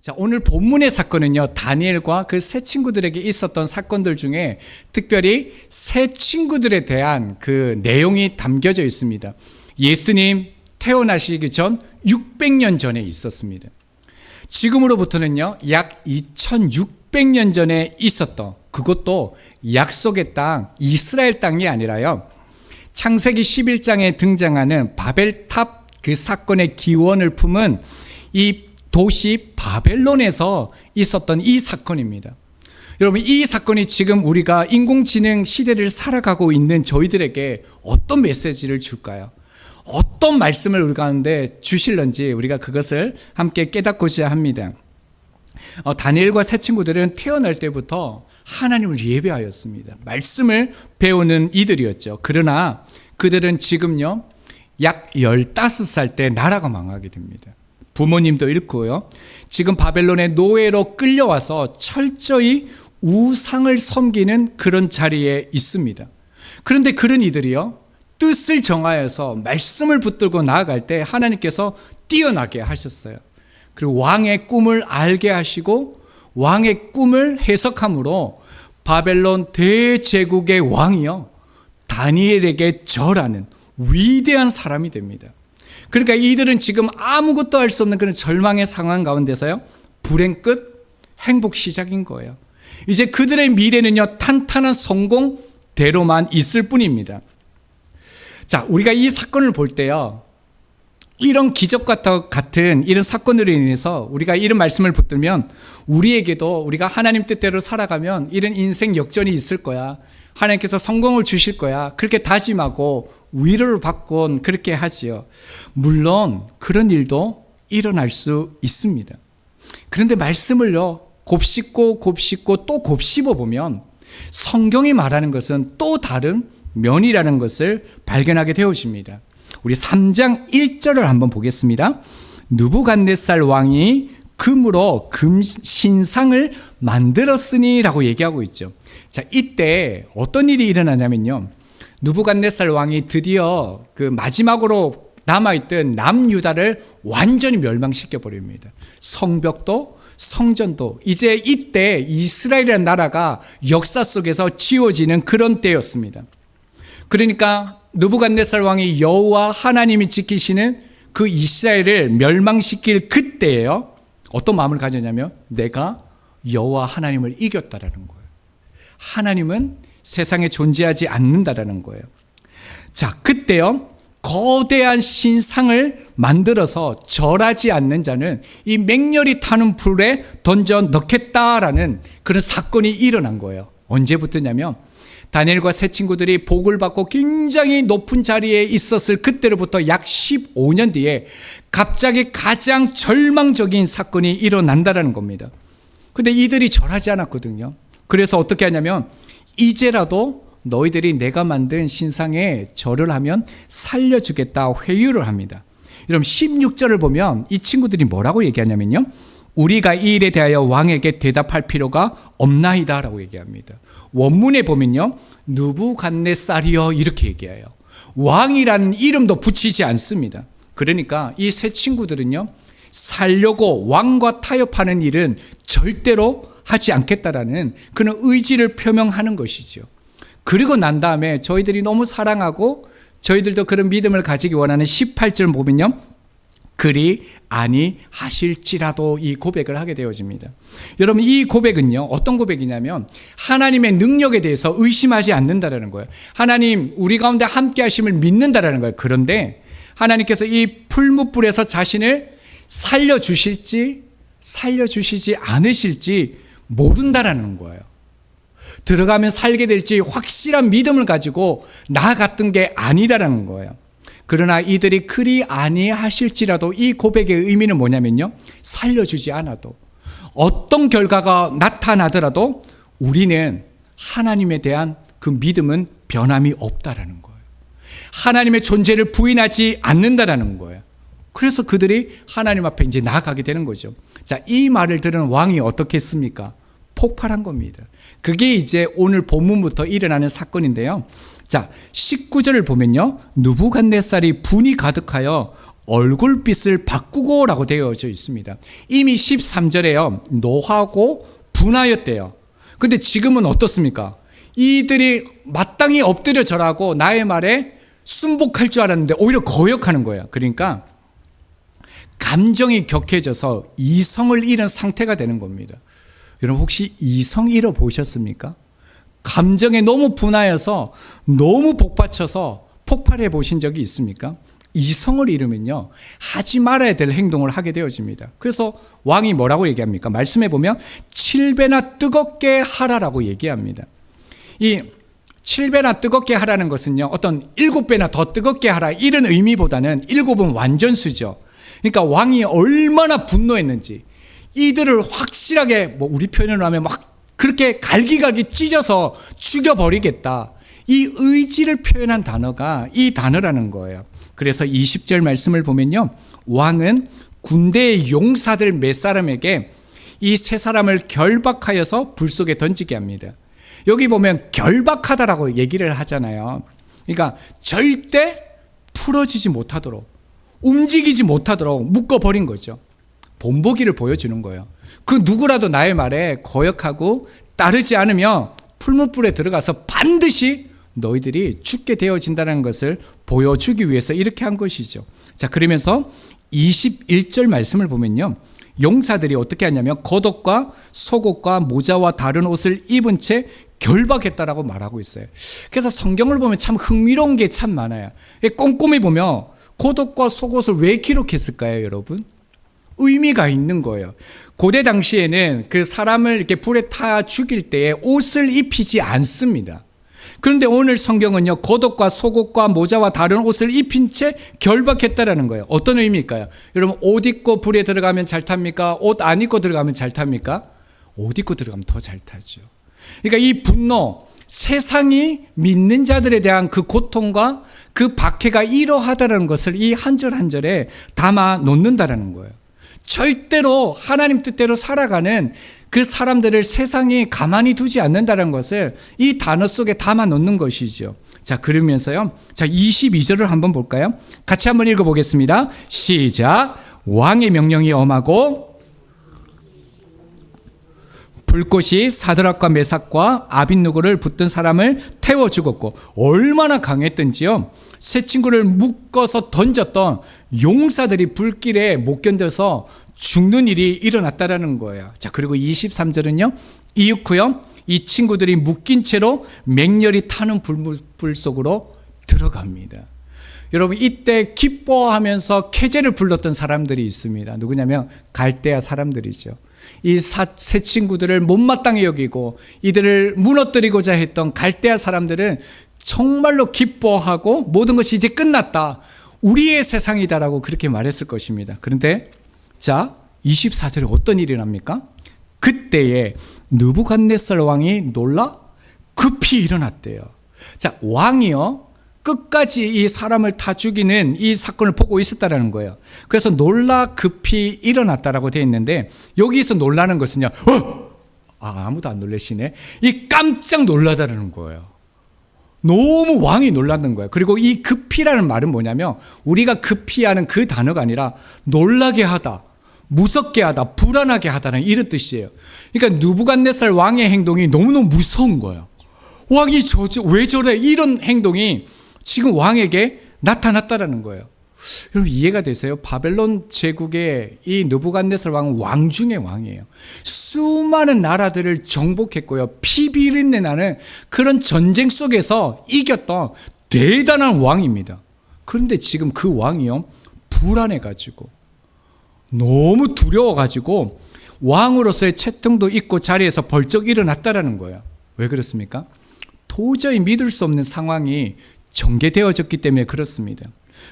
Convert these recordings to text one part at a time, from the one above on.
자, 오늘 본문의 사건은요, 다니엘과 그 세 친구들에게 있었던 사건들 중에 특별히 세 친구들에 대한 그 내용이 담겨져 있습니다. 예수님 태어나시기 전 600년 전에 있었습니다. 지금으로부터는요, 약 2600년 전에 있었던, 그것도 약속의 땅, 이스라엘 땅이 아니라요, 창세기 11장에 등장하는 바벨탑 그 사건의 기원을 품은 이 도시 바벨론에서 있었던 이 사건입니다. 여러분, 이 사건이 지금 우리가 인공지능 시대를 살아가고 있는 저희들에게 어떤 메시지를 줄까요? 어떤 말씀을 우리 가운데 주실런지 우리가 그것을 함께 깨닫고자 합니다. 다니엘과 세 친구들은 태어날 때부터 하나님을 예배하였습니다. 말씀을 배우는 이들이었죠. 그러나 그들은 지금요, 약 15살 때 나라가 망하게 됩니다. 부모님도 잃고요, 지금 바벨론의 노예로 끌려와서 철저히 우상을 섬기는 그런 자리에 있습니다. 그런데 그런 이들이요, 뜻을 정하여서 말씀을 붙들고 나아갈 때 하나님께서 뛰어나게 하셨어요. 그리고 왕의 꿈을 알게 하시고 왕의 꿈을 해석함으로 바벨론 대제국의 왕이요, 다니엘에게 절하는 위대한 사람이 됩니다. 그러니까 이들은 지금 아무것도 할 수 없는 그런 절망의 상황 가운데서요, 불행 끝 행복 시작인 거예요. 이제 그들의 미래는요, 탄탄한 성공대로만 있을 뿐입니다. 자, 우리가 이 사건을 볼 때요, 이런 기적과 같은 이런 사건으로 인해서 우리가 이런 말씀을 붙들면 우리에게도 우리가 하나님 뜻대로 살아가면 이런 인생 역전이 있을 거야, 하나님께서 성공을 주실 거야, 그렇게 다짐하고 위로를 받곤 그렇게 하지요. 물론 그런 일도 일어날 수 있습니다. 그런데 말씀을요, 곱씹고 또 곱씹어 보면 성경이 말하는 것은 또 다른 면이라는 것을 발견하게 되어집니다. 우리 3장 1절을 한번 보겠습니다. 느부갓네살 왕이 금으로 금신상을 만들었으니 라고 얘기하고 있죠. 자, 이때 어떤 일이 일어나냐면요, 느부갓네살 왕이 드디어 그 마지막으로 남아있던 남유다를 완전히 멸망시켜 버립니다. 성벽도 성전도 이제 이때 이스라엘이라는 나라가 역사 속에서 지워지는 그런 때였습니다. 그러니까 느부갓네살 왕이 여호와 하나님이 지키시는 그 이스라엘을 멸망시킬 그때예요, 어떤 마음을 가졌냐면 내가 여호와 하나님을 이겼다라는 거예요. 하나님은 세상에 존재하지 않는다라는 거예요. 자, 그때요, 거대한 신상을 만들어서 절하지 않는 자는 이 맹렬히 타는 불에 던져 넣겠다라는 그런 사건이 일어난 거예요. 언제부터냐면 다니엘과 세 친구들이 복을 받고 굉장히 높은 자리에 있었을 그때로부터 약 15년 뒤에 갑자기 가장 절망적인 사건이 일어난다라는 겁니다. 근데 이들이 절하지 않았거든요. 그래서 어떻게 하냐면 이제라도 너희들이 내가 만든 신상에 절을 하면 살려주겠다 회유를 합니다. 여러분 16절을 보면 이 친구들이 뭐라고 얘기하냐면요, 우리가 이 일에 대하여 왕에게 대답할 필요가 없나이다 라고 얘기합니다. 원문에 보면요, 느부갓네살이여 이렇게 얘기해요. 왕이라는 이름도 붙이지 않습니다. 그러니까 이 세 친구들은요, 살려고 왕과 타협하는 일은 절대로 하지 않겠다라는 그런 의지를 표명하는 것이죠. 그리고 난 다음에 저희들이 너무 사랑하고 저희들도 그런 믿음을 가지기 원하는 18절 보면요, 그리 아니하실지라도 이 고백을 하게 되어집니다. 여러분, 이 고백은요, 어떤 고백이냐면 하나님의 능력에 대해서 의심하지 않는다라는 거예요. 하나님 우리 가운데 함께 하심을 믿는다라는 거예요. 그런데 하나님께서 이 풀무불에서 자신을 살려주실지 살려주시지 않으실지 모른다라는 거예요. 들어가면 살게 될지 확실한 믿음을 가지고 나아갔던 게 아니다라는 거예요. 그러나 이들이 그리 아니하실지라도 이 고백의 의미는 뭐냐면요, 살려주지 않아도 어떤 결과가 나타나더라도 우리는 하나님에 대한 그 믿음은 변함이 없다라는 거예요. 하나님의 존재를 부인하지 않는다라는 거예요. 그래서 그들이 하나님 앞에 이제 나아가게 되는 거죠. 자, 이 말을 들은 왕이 어떻게 했습니까? 폭발한 겁니다. 그게 이제 오늘 본문부터 일어나는 사건인데요. 자, 19절을 보면요, 느부갓네살이 분이 가득하여 얼굴빛을 바꾸고라고 되어져 있습니다. 이미 13절에요. 노하고 분하였대요. 근데 지금은 어떻습니까? 이들이 마땅히 엎드려 절하고 나의 말에 순복할 줄 알았는데 오히려 거역하는 거예요. 그러니까 감정이 격해져서 이성을 잃은 상태가 되는 겁니다. 여러분 혹시 이성 잃어보셨습니까? 감정에 너무 분하여서 너무 복받쳐서 폭발해 보신 적이 있습니까? 이성을 잃으면요, 하지 말아야 될 행동을 하게 되어집니다. 그래서 왕이 뭐라고 얘기합니까? 말씀해 보면 7배나 뜨겁게 하라라고 얘기합니다. 이 7배나 뜨겁게 하라는 것은요, 어떤 7배나 더 뜨겁게 하라 이런 의미보다는 7은 완전수죠. 그러니까 왕이 얼마나 분노했는지 이들을 확실하게, 뭐 우리 표현으로 하면 막 그렇게 갈기갈기 찢어서 죽여버리겠다, 이 의지를 표현한 단어가 이 단어라는 거예요. 그래서 20절 말씀을 보면요, 왕은 군대의 용사들 몇 사람에게 이 세 사람을 결박하여서 불 속에 던지게 합니다. 여기 보면 결박하다라고 얘기를 하잖아요. 그러니까 절대 풀어지지 못하도록, 움직이지 못하도록 묶어버린 거죠. 본보기를 보여주는 거예요. 그 누구라도 나의 말에 거역하고 따르지 않으면 풀무불에 들어가서 반드시 너희들이 죽게 되어진다는 것을 보여주기 위해서 이렇게 한 것이죠. 자, 그러면서 21절 말씀을 보면요, 용사들이 어떻게 하냐면 겉옷과 속옷과 모자와 다른 옷을 입은 채 결박했다라고 말하고 있어요. 그래서 성경을 보면 참 흥미로운 게 참 많아요. 꼼꼼히 보면 겉옷과 속옷을 왜 기록했을까요, 여러분? 의미가 있는 거예요. 고대 당시에는 그 사람을 이렇게 불에 타 죽일 때에 옷을 입히지 않습니다. 그런데 오늘 성경은요, 겉옷과 속옷과 모자와 다른 옷을 입힌 채 결박했다라는 거예요. 어떤 의미일까요? 여러분, 옷 입고 불에 들어가면 잘 탑니까? 옷 안 입고 들어가면 잘 탑니까? 옷 입고 들어가면 더 잘 타죠. 그러니까 이 분노, 세상이 믿는 자들에 대한 그 고통과 그 박해가 이러하다는 것을 이 한 절 한 절에 담아 놓는다라는 거예요. 절대로 하나님 뜻대로 살아가는 그 사람들을 세상이 가만히 두지 않는다는 것을 이 단어 속에 담아 놓는 것이죠. 자, 그러면서요, 자, 22절을 한번 볼까요? 같이 한번 읽어보겠습니다. 시작. 왕의 명령이 엄하고 불꽃이 사드락과 메삭과 아빈누고를 붙든 사람을 태워 죽었고, 얼마나 강했던지요, 새 친구를 묶어서 던졌던 용사들이 불길에 못 견뎌서 죽는 일이 일어났다라는 거예요. 자, 그리고 23절은요, 이윽고요, 이 친구들이 묶인 채로 맹렬히 타는 불 속으로 들어갑니다. 여러분, 이때 기뻐하면서 캐제를 불렀던 사람들이 있습니다. 누구냐면 갈대아 사람들이죠. 이 새 친구들을 못마땅히 여기고 이들을 무너뜨리고자 했던 갈대아 사람들은 정말로 기뻐하고 모든 것이 이제 끝났다, 우리의 세상이다라고 그렇게 말했을 것입니다. 그런데 자, 24절에 어떤 일이 납니까? 그때에 느부갓네살 왕이 놀라 급히 일어났대요. 자, 왕이요, 끝까지 이 사람을 다 죽이는 이 사건을 보고 있었다라는 거예요. 그래서 놀라 급히 일어났다라고 되어 있는데, 여기서 놀라는 것은요, 아무도 안 놀라시네. 이 깜짝 놀라다라는 거예요. 너무 왕이 놀랐는 거예요. 그리고 이 급히라는 말은 뭐냐면, 우리가 급히하는 그 단어가 아니라 놀라게 하다, 무섭게 하다, 불안하게 하다는 이런 뜻이에요. 그러니까 느부갓네살 왕의 행동이 너무너무 무서운 거예요. 왕이 왜 저래? 이런 행동이 지금 왕에게 나타났다라는 거예요. 여러분, 이해가 되세요? 바벨론 제국의 이 느부갓네살 왕은 왕 중의 왕이에요. 수많은 나라들을 정복했고요, 피 비린내 나는 그런 전쟁 속에서 이겼던 대단한 왕입니다. 그런데 지금 그 왕이요, 불안해가지고 너무 두려워가지고 왕으로서의 채통도 있고 자리에서 벌쩍 일어났다라는 거예요. 왜 그렇습니까? 도저히 믿을 수 없는 상황이 전개되어졌기 때문에 그렇습니다.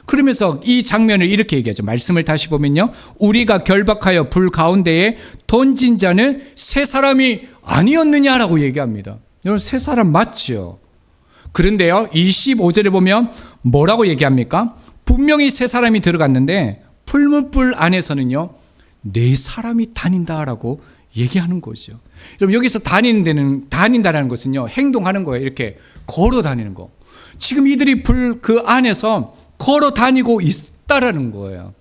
그러면서 이 장면을 이렇게 얘기하죠. 말씀을 다시 보면요, 우리가 결박하여 불 가운데에 던진 자는 세 사람이 아니었느냐라고 얘기합니다. 여러분, 세 사람 맞죠? 그런데요, 25절에 보면 뭐라고 얘기합니까? 분명히 세 사람이 들어갔는데 풀무불 안에서는요, 네 사람이 다닌다라고 얘기하는 거죠. 여러분, 여기서 다닌다라는 것은요, 행동하는 거예요. 이렇게 걸어 다니는 거. 지금 이들이 불 그 안에서 걸어 다니고 탔다라는 거예요.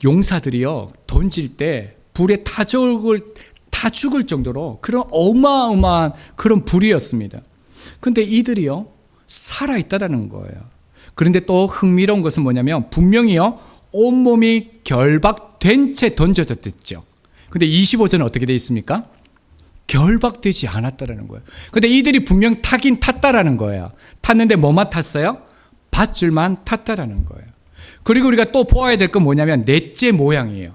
용사들이요, 던질 때 불에 타 죽을 정도로 그런 어마어마한 그런 불이었습니다. 근데 이들이요, 살아있다라는 거예요. 그런데 또 흥미로운 것은 뭐냐면 분명히요, 온몸이 결박된 채 던져졌댔죠. 근데 25절은 어떻게 되어 있습니까? 결박되지 않았다라는 거예요. 근데 이들이 분명 타긴 탔다라는 거예요. 탔는데 뭐만 탔어요? 밧줄만 탔다라는 거예요. 그리고 우리가 또 보아야 될 건 뭐냐면 넷째 모양이에요.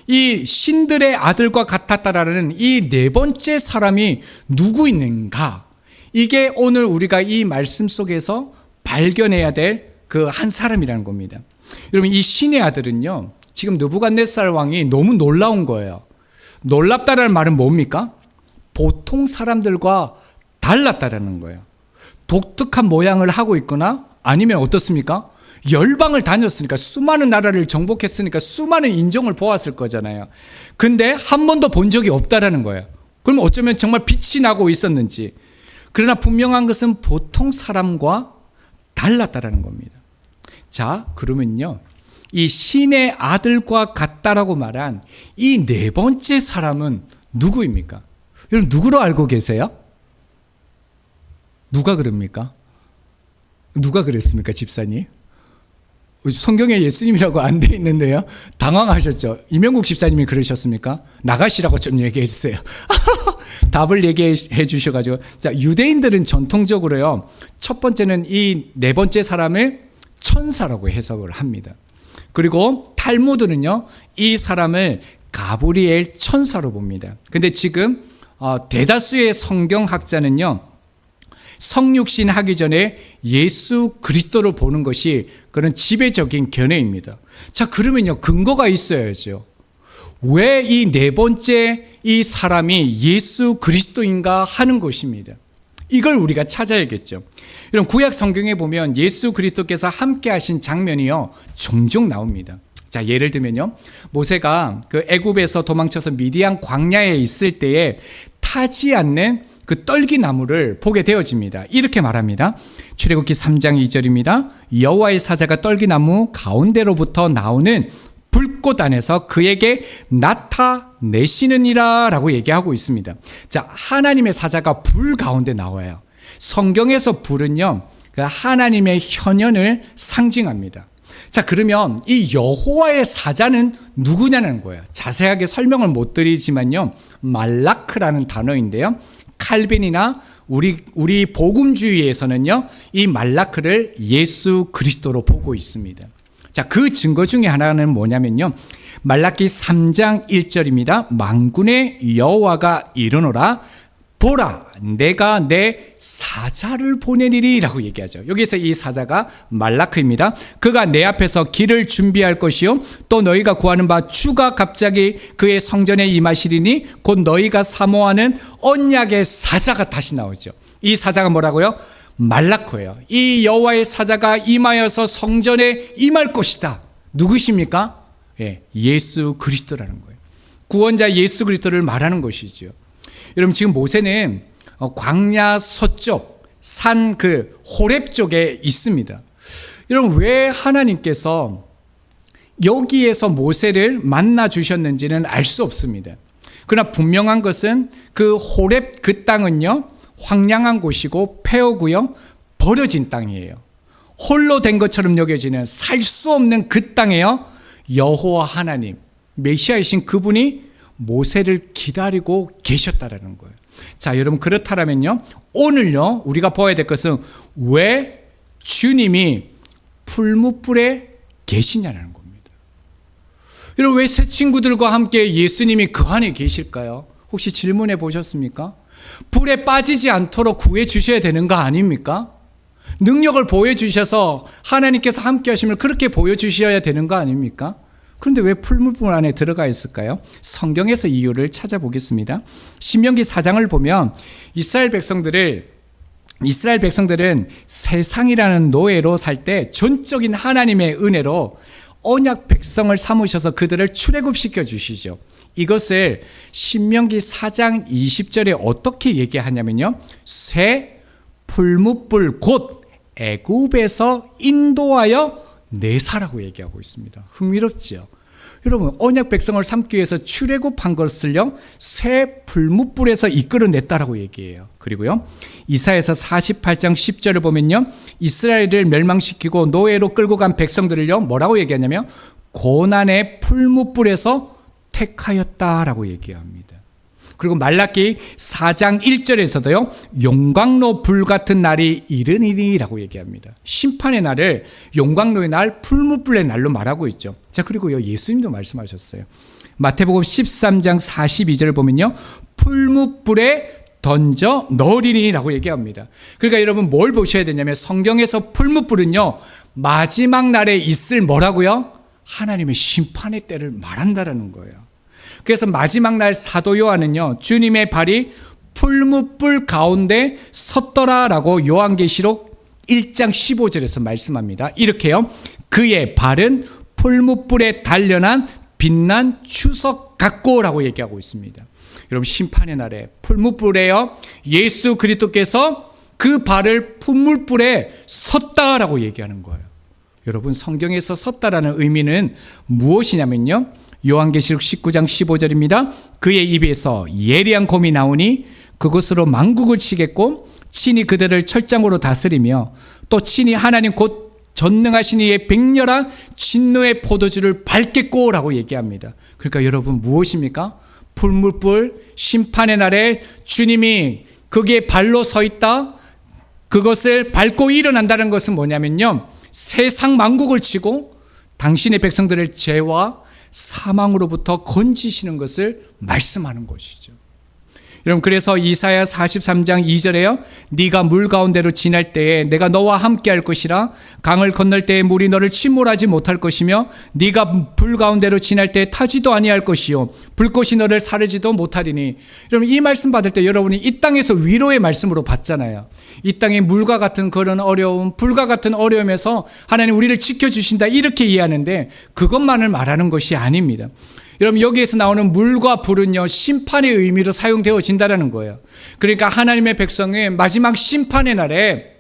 이 신들의 아들과 같았다라는 이 네 번째 사람이 누구 있는가? 이게 오늘 우리가 이 말씀 속에서 발견해야 될 그 한 사람이라는 겁니다. 여러분, 이 신의 아들은요, 지금 느부갓네살 왕이 너무 놀라운 거예요. 놀랍다라는 말은 뭡니까? 보통 사람들과 달랐다라는 거예요. 독특한 모양을 하고 있거나 아니면 어떻습니까? 열방을 다녔으니까, 수많은 나라를 정복했으니까 수많은 인종을 보았을 거잖아요. 근데 한 번도 본 적이 없다라는 거예요. 그럼 어쩌면 정말 빛이 나고 있었는지. 그러나 분명한 것은 보통 사람과 달랐다라는 겁니다. 자, 그러면요, 이 신의 아들과 같다라고 말한 이 네 번째 사람은 누구입니까? 여러분, 누구로 알고 계세요? 누가 그럽니까? 누가 그랬습니까, 집사님? 성경에 예수님이라고 안 돼 있는데요. 당황하셨죠? 이명국 집사님이 그러셨습니까? 나가시라고 좀 얘기해 주세요. 답을 얘기해 주셔가지고. 자, 유대인들은 전통적으로요, 첫 번째는 이 네 번째 사람을 천사라고 해석을 합니다. 그리고 탈무드는요, 이 사람을 가브리엘 천사로 봅니다. 근데 지금 대다수의 성경학자는요, 성육신 하기 전에 예수 그리스도를 보는 것이 그런 지배적인 견해입니다. 자, 그러면요, 근거가 있어야죠. 왜 이 네 번째 이 사람이 예수 그리스도인가 하는 것입니다. 이걸 우리가 찾아야겠죠. 여러분, 구약 성경에 보면 예수 그리스도께서 함께 하신 장면이요, 종종 나옵니다. 자, 예를 들면요, 모세가 그 애굽에서 도망쳐서 미디안 광야에 있을 때에 타지 않는 그 떨기나무를 보게 되어집니다. 이렇게 말합니다. 출애굽기 3장 2절입니다. 여호와의 사자가 떨기나무 가운데로부터 나오는 불꽃 안에서 그에게 나타내시느니라 라고 얘기하고 있습니다. 자, 하나님의 사자가 불 가운데 나와요. 성경에서 불은요, 하나님의 현현을 상징합니다. 자, 그러면 이 여호와의 사자는 누구냐는 거예요. 자세하게 설명을 못 드리지만요, 말라크라는 단어인데요, 칼빈이나 우리 복음주의에서는요, 이 말라크를 예수 그리스도로 보고 있습니다. 자, 그 증거 중에 하나는 뭐냐면요, 말라기 3장 1절입니다. 만군의 여호와가 이르노라, 보라, 내가 내 사자를 보내리리 라고 얘기하죠. 여기서 이 사자가 말라크입니다. 그가 내 앞에서 길을 준비할 것이요, 또 너희가 구하는 바 주가 갑자기 그의 성전에 임하시리니 곧 너희가 사모하는 언약의 사자가 다시 나오죠. 이 사자가 뭐라고요? 말라크예요. 이 여호와의 사자가 임하여서 성전에 임할 것이다. 누구십니까? 예수 그리스도라는 거예요. 구원자 예수 그리스도를 말하는 것이죠. 여러분, 지금 모세는 광야 서쪽 산 그 호렙 쪽에 있습니다. 여러분, 왜 하나님께서 여기에서 모세를 만나 주셨는지는 알 수 없습니다. 그러나 분명한 것은 그 호렙 그 땅은요, 황량한 곳이고 폐허고요, 버려진 땅이에요. 홀로 된 것처럼 여겨지는 살 수 없는 그 땅에요, 여호와 하나님, 메시아이신 그분이 모세를 기다리고 계셨다라는 거예요. 자, 여러분, 그렇다면요, 오늘요, 우리가 보아야 될 것은 왜 주님이 풀무불에 계시냐는 겁니다. 여러분, 왜 새 친구들과 함께 예수님이 그 안에 계실까요? 혹시 질문해 보셨습니까? 불에 빠지지 않도록 구해 주셔야 되는 거 아닙니까? 능력을 보여주셔서 하나님께서 함께 하심을 그렇게 보여주셔야 되는 거 아닙니까? 그런데 왜 풀무불 안에 들어가 있을까요? 성경에서 이유를 찾아보겠습니다. 신명기 4장을 보면 이스라엘 백성들은 세상이라는 노예로 살 때 전적인 하나님의 은혜로 언약 백성을 삼으셔서 그들을 출애굽시켜 주시죠. 이것을 신명기 4장 20절에 어떻게 얘기하냐면요, 새 풀무불 곧 애굽에서 인도하여 내사라고 얘기하고 있습니다. 흥미롭죠? 여러분, 언약 백성을 삼기 위해서 출애굽한 것을요, 새 풀무불에서 이끌어냈다라고 얘기해요. 그리고요, 이사야서 48장 10절을 보면요, 이스라엘을 멸망시키고 노예로 끌고 간 백성들을요, 뭐라고 얘기하냐면 고난의 풀무불에서 택하였다라고 얘기합니다. 그리고 말라기 4장 1절에서도요, 용광로 불 같은 날이 이르니라고 얘기합니다. 심판의 날을 용광로의 날, 풀무불의 날로 말하고 있죠. 자, 그리고요, 예수님도 말씀하셨어요. 마태복음 13장 42절을 보면요, 풀무불에 던져 넣으리니라고 얘기합니다. 그러니까 여러분 뭘 보셔야 되냐면, 성경에서 풀무불은요, 마지막 날에 있을 뭐라고요? 하나님의 심판의 때를 말한다라는 거예요. 그래서 마지막 날 사도 요한은요, 주님의 발이 풀무불 가운데 섰더라라고 요한계시록 1장 15절에서 말씀합니다. 이렇게요, 그의 발은 풀무불에 단련한 빛난 추석 같고라고 얘기하고 있습니다. 여러분, 심판의 날에 풀무불에요, 예수 그리스도께서 그 발을 풀무불에 섰다라고 얘기하는 거예요. 여러분, 성경에서 섰다라는 의미는 무엇이냐면요, 요한계시록 19장 15절입니다. 그의 입에서 예리한 곰이 나오니 그것으로 만국을 치겠고 친히 그들을 철장으로 다스리며 또 친히 하나님 곧 전능하신 이의 백렬한 진노의 포도주를 밟겠고 라고 얘기합니다. 그러니까 여러분, 무엇입니까? 풀무불 심판의 날에 주님이 거기에 발로 서 있다, 그것을 밟고 일어난다는 것은 뭐냐면요, 세상 만국을 치고 당신의 백성들을 죄와 사망으로부터 건지시는 것을 말씀하는 것이죠. 여러분, 그래서 이사야 43장 2절에요, 네가 물 가운데로 지날 때에 내가 너와 함께 할 것이라, 강을 건널 때에 물이 너를 침몰하지 못할 것이며 네가 불 가운데로 지날 때에 타지도 아니할 것이요 불꽃이 너를 사르지도 못하리니. 여러분, 이 말씀 받을 때 여러분이 이 땅에서 위로의 말씀으로 받잖아요. 이 땅에 물과 같은 그런 어려움, 불과 같은 어려움에서 하나님 우리를 지켜주신다, 이렇게 이해하는데 그것만을 말하는 것이 아닙니다. 여러분, 여기에서 나오는 물과 불은요, 심판의 의미로 사용되어진다는 거예요. 그러니까 하나님의 백성의 마지막 심판의 날에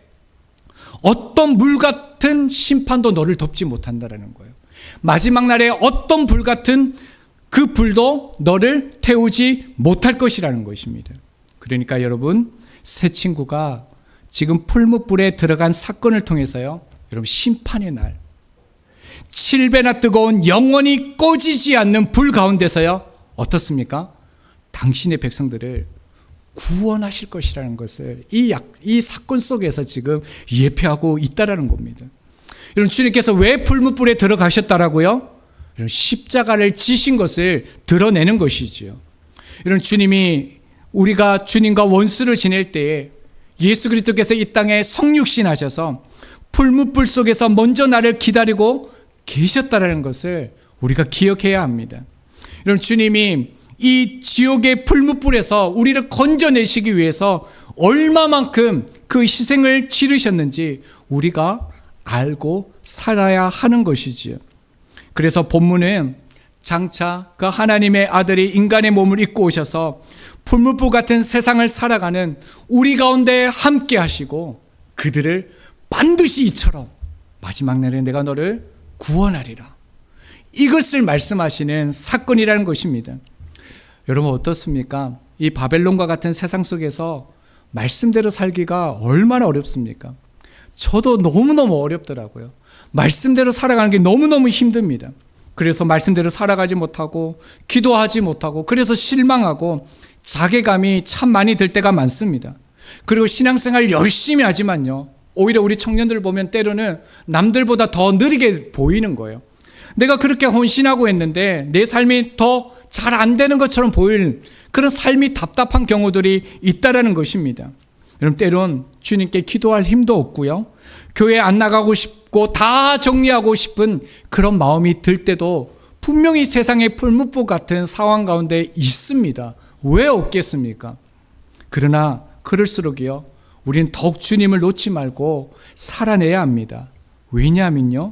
어떤 물 같은 심판도 너를 덮지 못한다는 거예요. 마지막 날에 어떤 불 같은 그 불도 너를 태우지 못할 것이라는 것입니다. 그러니까 여러분, 새 친구가 지금 풀무불에 들어간 사건을 통해서요, 여러분, 심판의 날, 7배나 뜨거운 영원히 꺼지지 않는 불 가운데서요, 어떻습니까? 당신의 백성들을 구원하실 것이라는 것을 이 사건 속에서 지금 예표하고 있다라는 겁니다. 여러분, 주님께서 왜 풀무불에 들어가셨다라고요? 여러분, 십자가를 지신 것을 드러내는 것이지요. 여러분, 주님이 우리가 주님과 원수를 지낼 때에 예수 그리스도께서 이 땅에 성육신 하셔서 풀무불 속에서 먼저 나를 기다리고 계셨다라는 것을 우리가 기억해야 합니다. 여러분, 주님이 이 지옥의 풀무불에서 우리를 건져내시기 위해서 얼마만큼 그 희생을 치르셨는지 우리가 알고 살아야 하는 것이지요. 그래서 본문은 장차 그 하나님의 아들이 인간의 몸을 입고 오셔서 풀무불 같은 세상을 살아가는 우리 가운데 함께 하시고 그들을 반드시 이처럼 마지막 날에 내가 너를 구원하리라, 이것을 말씀하시는 사건이라는 것입니다. 여러분, 어떻습니까? 이 바벨론과 같은 세상 속에서 말씀대로 살기가 얼마나 어렵습니까? 저도 너무너무 어렵더라고요. 말씀대로 살아가는 게 너무너무 힘듭니다. 그래서 말씀대로 살아가지 못하고 기도하지 못하고 그래서 실망하고 자괴감이 참 많이 들 때가 많습니다. 그리고 신앙생활 열심히 하지만요, 오히려 우리 청년들 보면 때로는 남들보다 더 느리게 보이는 거예요. 내가 그렇게 헌신하고 했는데 내 삶이 더 잘 안 되는 것처럼 보일 그런 삶이 답답한 경우들이 있다라는 것입니다. 여러분, 때론 주님께 기도할 힘도 없고요, 교회 안 나가고 싶고 다 정리하고 싶은 그런 마음이 들 때도 분명히 세상의 풀무불 같은 상황 가운데 있습니다. 왜 없겠습니까? 그러나 그럴수록이요, 우리는 더욱 주님을 놓지 말고 살아내야 합니다. 왜냐하면요,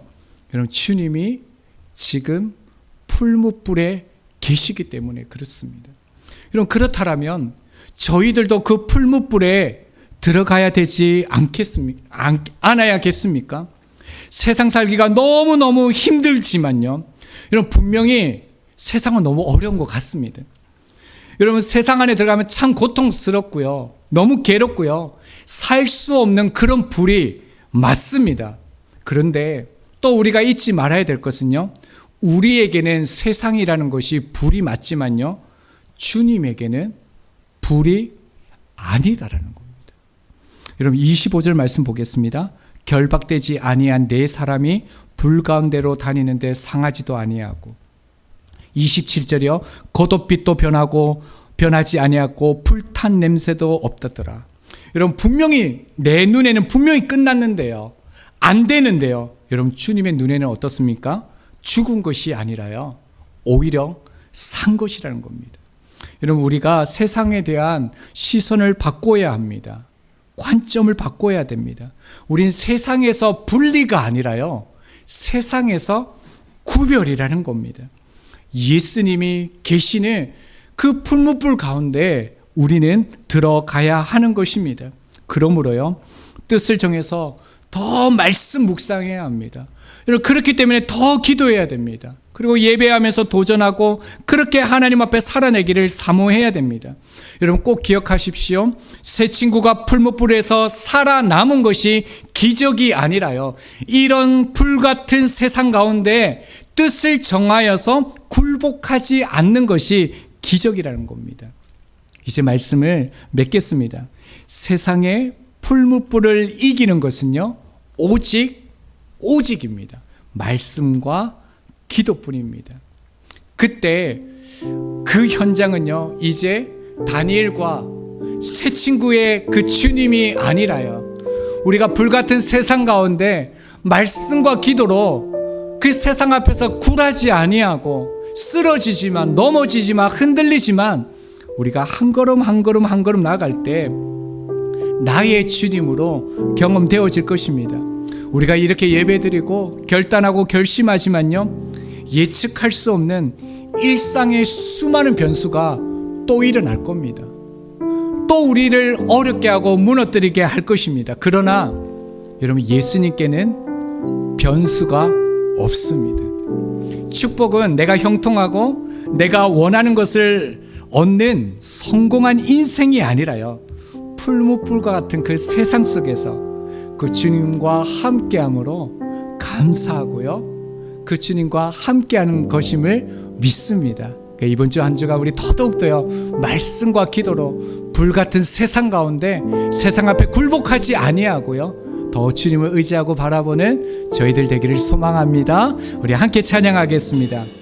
여러분, 주님이 지금 풀무불에 계시기 때문에 그렇습니다. 여러분, 그렇다면 저희들도 그 풀무불에 들어가야 되지 않아야겠습니까? 세상 살기가 너무너무 힘들지만요, 여러분 분명히 세상은 너무 어려운 것 같습니다. 여러분 세상 안에 들어가면 참 고통스럽고요, 너무 괴롭고요, 살 수 없는 그런 불이 맞습니다. 그런데 또 우리가 잊지 말아야 될 것은요, 우리에게는 세상이라는 것이 불이 맞지만요, 주님에게는 불이 아니다라는 겁니다. 여러분 25절 말씀 보겠습니다. 결박되지 아니한 네 사람이 불 가운데로 다니는데 상하지도 아니하고, 27절이요. 겉옷빛도 변하지 아니하고 불탄 냄새도 없다더라. 여러분 분명히 내 눈에는 분명히 끝났는데요, 안 되는데요, 여러분 주님의 눈에는 어떻습니까? 죽은 것이 아니라요, 오히려 산 것이라는 겁니다. 여러분 우리가 세상에 대한 시선을 바꿔야 합니다. 관점을 바꿔야 됩니다. 우린 세상에서 분리가 아니라요, 세상에서 구별이라는 겁니다. 예수님이 계시는 그 풀무불 가운데 우리는 들어가야 하는 것입니다. 그러므로요, 뜻을 정해서 더 말씀 묵상해야 합니다. 여러분 그렇기 때문에 더 기도해야 됩니다. 그리고 예배하면서 도전하고 그렇게 하나님 앞에 살아내기를 사모해야 됩니다. 여러분 꼭 기억하십시오. 새 친구가 풀무불에서 살아남은 것이 기적이 아니라요, 이런 불같은 세상 가운데 뜻을 정하여서 굴복하지 않는 것이 기적이라는 겁니다. 이제 말씀을 맺겠습니다. 세상의 풀무불을 이기는 것은요, 오직입니다. 말씀과 기도뿐입니다. 그때 그 현장은요, 이제 다니엘과 새 친구의 그 주님이 아니라요, 우리가 불같은 세상 가운데 말씀과 기도로 그 세상 앞에서 굴하지 아니하고 쓰러지지만, 넘어지지만, 흔들리지만 우리가 한 걸음 한 걸음 한 걸음 나아갈 때 나의 주님으로 경험되어질 것입니다. 우리가 이렇게 예배드리고 결단하고 결심하지만요, 예측할 수 없는 일상의 수많은 변수가 또 일어날 겁니다. 또 우리를 어렵게 하고 무너뜨리게 할 것입니다. 그러나 여러분 예수님께는 변수가 없습니다. 축복은 내가 형통하고 내가 원하는 것을 얻는 성공한 인생이 아니라요, 풀무불과 같은 그 세상 속에서 그 주님과 함께함으로 감사하고요, 그 주님과 함께하는 것임을 믿습니다. 이번 주 한 주가 우리 더더욱더요, 말씀과 기도로 불같은 세상 가운데 세상 앞에 굴복하지 아니하고요, 더 주님을 의지하고 바라보는 저희들 되기를 소망합니다. 우리 함께 찬양하겠습니다.